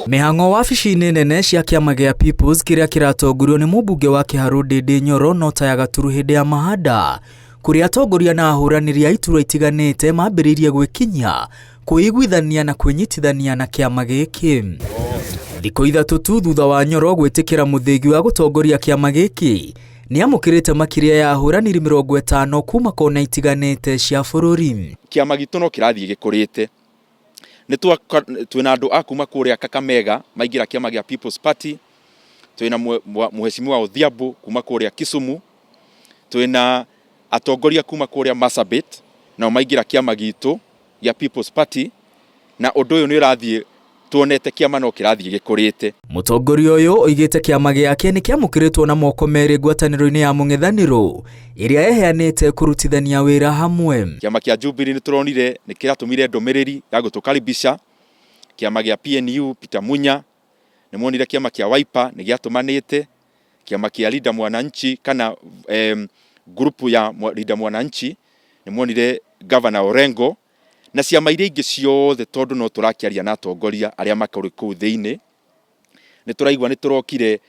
Mihang'o wabici-inĩ nene cia kĩama gĩa Peoples kĩrĩa kĩratongorio nĩ mũmbunge wa Kiharu Ndindi Nyoro Nota ya Gaturu hĩndĩ ya mahanda, kũrĩa atongoria na ahũranĩri a iturwa itiganĩte mambĩrĩirie gwĩkinyia kwĩiguithania na kwĩnyitithania na kĩama gĩkĩ. Thikũ ithatũ tu thutha wa Nyoro gwĩtĩkĩra mũthĩgi wa gũtongoria kĩama gĩkĩ, nĩ amũkĩrĩte makĩria ya ahũranĩri 50 kuma kona itiganĩte cia bũrũri. Kĩama gitũ no kĩrathiĩ gĩkũrĩte. Twĩna andũ a kuma kũrĩa Kakamega maingĩra kĩama gĩa People's Party, twĩna Mheshimiwa Odhiambo kuma kũrĩa Kisumu, twĩna atongoria kuma kũrĩa Marsabit nao maingĩra kĩama gitũ gĩa People's Party, na ũndũ ũyũ nĩ ũrathiĩ tuonete kĩama no kĩrathiĩ gĩkũrĩte. Mũtongoria ũyũ oigĩte kĩama gĩake nĩ kĩamũkĩrĩtwo na moko merĩ ngwatanĩro-inĩ ya mũng'ethanĩro ĩrĩa eheanĩte kũrutithania wĩra hamwe. Kĩama kĩa Jubilee nĩ tũronire nĩ kĩratũmire ndũmĩrĩri ya gũtũkaribisha. Kĩama gĩa PNU Peter Munya nĩ monire kĩama kĩa Wiper nĩ gĩatũmanĩte. Kĩama kĩa Linda Mwananchi kana grupu ya Linda Mwananchi nĩ monire Governor Orengo, na ciama iria ingĩ ciothe tondũ no tũrakĩaria na atongoria arĩa makorĩ kũu thĩinĩ. Nĩ tũraigua nĩ tũrokire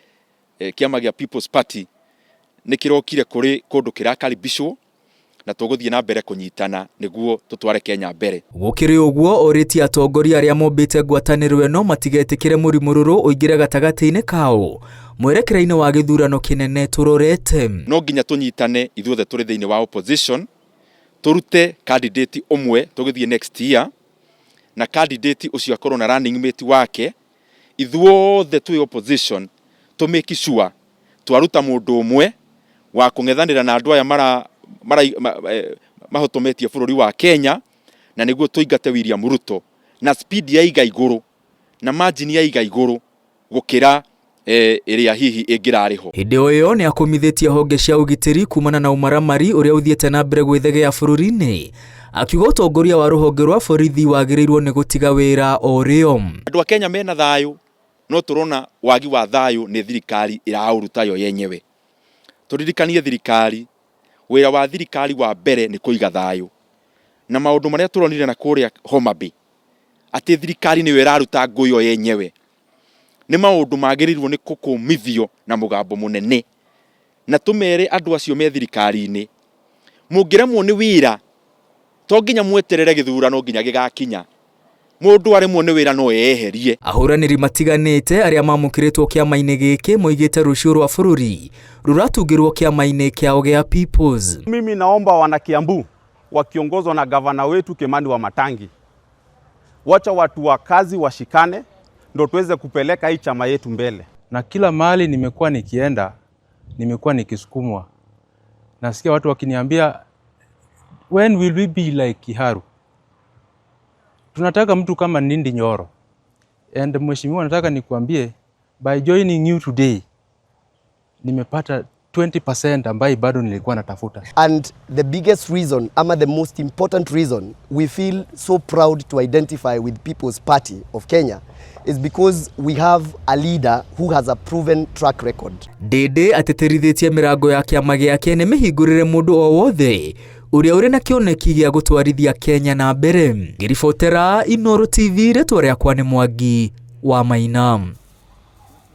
kĩama gĩa People's Party nĩ kĩrokire kũrĩ kũndũ kĩrakaribicwo na tũgũthiĩ na mbere kũnyitana nĩguo tũtware Kenya mbere. Gũkĩrĩ ũguo orĩtie atongoria arĩa mombĩte ngwatanĩro ĩno matigetĩkĩre mũrimũrũrũ ũingĩre gatagatĩ-inĩ kao mwerekera-inĩ wa gĩthurano kĩnene tũrorete. No nginya tũnyitane ithuothe tũrĩ thĩinĩ wa opposition, turute candidate umwe tugithie next year, na candidate ucio akorwo na running mate wake. Ithuothe twi opposition to make sure twaruta mundu umwe wa kung'ethanira na andu aya mahotometie bũrũri wa Kenya, na niguo tuingate William Ruto na speed ya iga iguru na margin ya iga iguru gukira ĩrĩa hihi ĩngĩrarĩho. Hĩndĩ ĩyo nĩ akomithĩtie honge cia ũgitĩri kumana na umaramari ũrĩa ũthiĩte na mbere gwĩthegea bũrũri-inĩ, akiuga ũtongoria wa rũhonge rwa borithi wagĩrĩirwo nĩ gũtiga wĩra o rĩo. Andũ a Kenya mena thayũ, no tũrona wagi wa thayũ nĩ thirikari ĩraũruta yo yenyewe. Tũririkanie thirikari, wĩra wa thirikari wa mbere nĩ kũiga thayũ, na maũndũ marĩa tũronire na kũrĩa Homa Bay atĩ thirikari nĩyo ĩraruta ngũĩ yo yenyewe nĩ maũndũ magĩrĩirwo nĩ kũkũmithio na mũgambo mũnene, na tũmere andũ acio me thirikari-inĩ mũngĩremwo nĩ wĩra to nginya mweterere gĩthurano nginya gĩgakinya. Mũndũ aremwo nĩ wĩra no eyeherie. Ahũranĩri matiganĩte arĩa mamũkĩrĩtwo kĩama-inĩ gĩkĩ moigĩte rũciũ rwa bũrũri rũratungĩrwo kĩama-inĩ kĩao gĩa Peoples. Mimi naomba wana Kiambu wakiongozwa na gavana wetu Kimani Wamatangi, wacha watu wa kazi washikane ndo tuweze kupeleka hii chama yetu mbele. Na kila mahali nimekuwa nikienda, nimekuwa nikisukumwa. Nasikia watu wakiniambia, when will we be like Kiharu? Tunataka mtu kama Ndindi Nyoro. And mheshimiwa, nataka nikuambie, by joining you today, nimepata 20% ambayo bado nilikuwa natafuta. And the biggest reason, ama the most important reason, we feel so proud to identify with People's Party of Kenya is because we have a leader who has a proven track record. Ndindi ateterithitie mirango ya kĩama gĩake nĩ mĩhingũrĩre mũndũ o wothe ũrĩa ũrĩ na kĩoneki gĩa gũtwarithia Kenya na mbere. Ngĩribotera Inooro TV, rĩtwa rĩakwa nĩ Mwangi wa Maina.